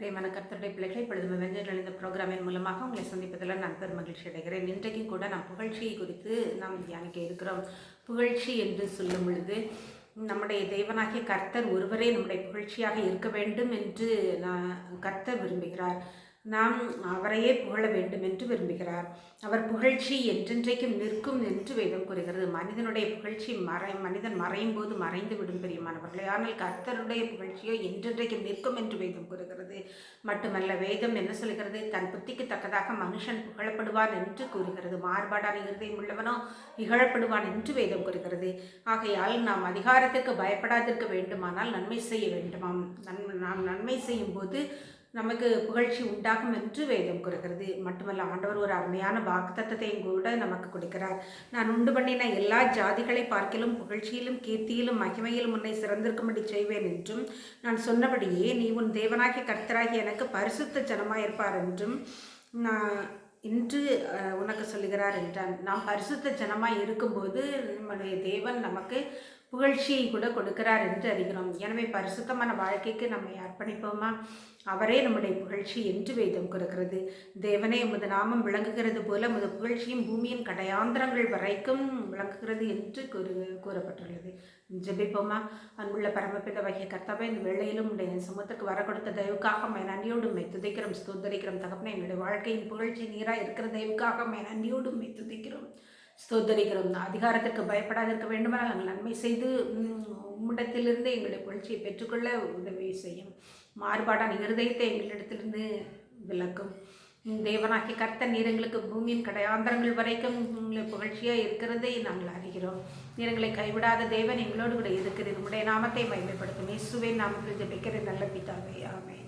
பிரியமான கர்த்தருடைய பிள்ளைகளை இப்பொழுது வெஞ்சல் இந்த ப்ரோக்ராமின் மூலமாக உங்களை சந்திப்பதில் நான் பெரும் மகிழ்ச்சி அடைகிறேன். இன்றைக்கும் கூட நாம் புகழ்ச்சியை குறித்து நாம் தியானிக்க இருக்கிறோம். புகழ்ச்சி என்று சொல்லும் பொழுது நம்முடைய தேவனாகிய கர்த்தர் ஒருவரே நம்முடைய புகழ்ச்சியாக இருக்க வேண்டும் என்று கர்த்தர் விரும்புகிறார். நாம் அவரையே புகழ வேண்டும் என்று விரும்புகிறார். அவர் புகழ்ச்சி என்றென்றைக்கும் நிற்கும் என்று வேதம் கூறுகிறது. மனிதனுடைய புகழ்ச்சி மனிதன் மறையும் போது மறைந்து விடும் பிரியமானவர்களே. ஆனால் கர்த்தருடைய புகழ்ச்சியோ என்றென்றைக்கும் நிற்கும் என்று வேதம் கூறுகிறது. மட்டுமல்ல, வேதம் என்ன சொல்கிறது? தன் புத்திக்கு தக்கதாக மனுஷன் புகழப்படுவான் என்று கூறுகிறது. மாறுபாடான இருதயம் உள்ளவனோ இகழப்படுவான் என்று வேதம் கூறுகிறது. ஆகையால் நாம் அதிகாரத்திற்கு பயப்படாதிருக்க வேண்டுமானால் நன்மை செய்ய வேண்டுமாம். நாம் நன்மை செய்யும் போது நமக்கு புகழ்ச்சி உண்டாகும் என்று வேதம் கூறுகிறது. மட்டுமல்ல, ஆண்டவர் ஒரு அருமையான வாக்குத்தத்தத்தையும் கூட நமக்கு கொடுக்கிறார். நான் உண்டு பண்ணின எல்லா ஜாதிகளை பார்க்கிலும் புகழ்ச்சியிலும் கீர்த்தியிலும் மகிமையிலும் உன்னை சிறந்திருக்கும்படி செய்வேன் என்றும், நான் சொன்னபடியே நீ உன் தேவனாகிய கர்த்தராகி எனக்கு பரிசுத்த ஜனமாயிருப்பார் என்றும் இன்று உனக்கு சொல்லுகிறார் என்றான். நாம் பரிசுத்த ஜனமாய் இருக்கும்போது நம்முடைய தேவன் நமக்கு புகழ்ச்சியை கூட கொடுக்கிறார் என்று அறிகிறோம். எனவே பரிசுத்தமான வாழ்க்கைக்கு நம்மை அர்ப்பணிப்போமா? அவரே நம்முடைய புகழ்ச்சி என்று வேதம் கூறுகிறது. தேவனே, உமது நாமம் விளங்குகிறது போல உமது புகழ்ச்சியும் பூமியின் கடையாந்திரங்கள் வரைக்கும் விளங்குகிறது என்று கூறப்பட்டுள்ளது. ஜெபிப்போமா? அன்புள்ள பரமபிதாவாகிய கர்த்தாவே, இந்த வேளையிலும் உடைய சமூகத்துக்கு வர கொடுத்த தயவுக்காக நன்றியோடு உம்மை துதிக்கிறோம், ஸ்தோத்தரிக்கிறோம். தகப்பனே, எங்களுடைய வாழ்க்கையின் புகழ்ச்சி நீராக இருக்கிற தயவுக்காக நன்றியோடு உம்மை துதிக்கிறோம், ஸ்தோத்தரிக்கிறோம். அதிகாரத்திற்கு பயப்படாதிருக்க வேண்டுமானால் நாங்கள் நன்மை செய்து உம்மிடத்திலிருந்து எங்களுடைய புகழ்ச்சியை பெற்றுக்கொள்ள உதவி செய்யும். மாறுபாடான இருதயத்தை எங்களிடத்திலிருந்து விளக்கும். தேவனாகிய கர்த்தர் நீர் எங்களுக்கு பூமியின் கடையாந்திரங்கள் வரைக்கும் உங்களை புகழ்ச்சியாக இருக்கிறதை நாங்கள் அறிகிறோம். நீர் எங்களை கைவிடாத தேவன் எங்களோடு கூட இருக்கிறது. உங்களுடைய நாமத்தை மகிமைப்படுத்தும். இயேசுவின் நாமத்தில் ஜெபிக்கிறேன் நல்ல பிதாவே, ஆமென்.